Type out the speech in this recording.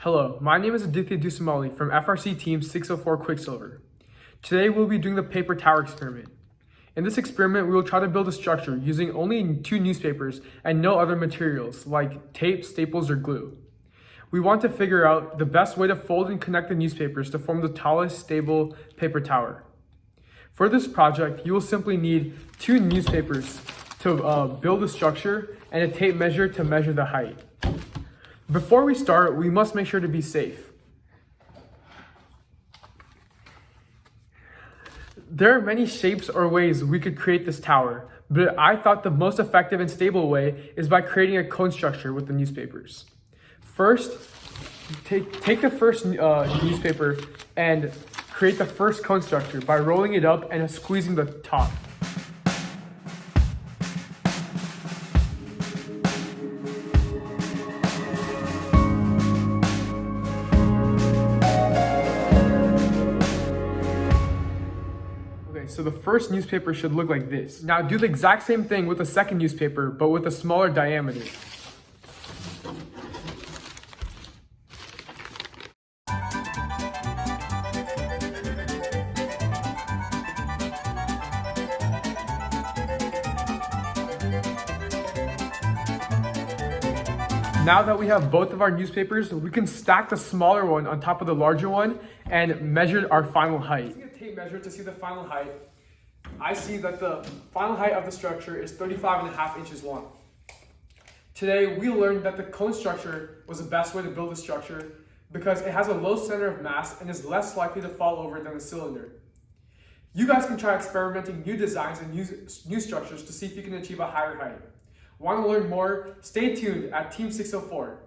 Hello, my name is Aditya Dusamali from FRC Team 604 Quicksilver. Today we'll be doing the paper tower experiment. In this experiment, we will try to build a structure using only 2 newspapers and no other materials like tape, staples, or glue. We want to figure out the best way to fold and connect the newspapers to form the tallest, stable paper tower. For this project, you will simply need 2 newspapers to build the structure and a tape measure to measure the height. Before we start, we must make sure to be safe. There are many shapes or ways we could create this tower, but I thought the most effective and stable way is by creating a cone structure with the newspapers. First, take the first newspaper and create the first cone structure by rolling it up and squeezing the top. So the first newspaper should look like this. Now do the exact same thing with the second newspaper, but with a smaller diameter. Now that we have both of our newspapers, we can stack the smaller one on top of the larger one and measure our final height. Using a tape measure to see the final height, I see that the final height of the structure is 35.5 inches long. Today, we learned that the cone structure was the best way to build a structure because it has a low center of mass and is less likely to fall over than a cylinder. You guys can try experimenting new designs and new structures to see if you can achieve a higher height. Want to learn more? Stay tuned at Team 604.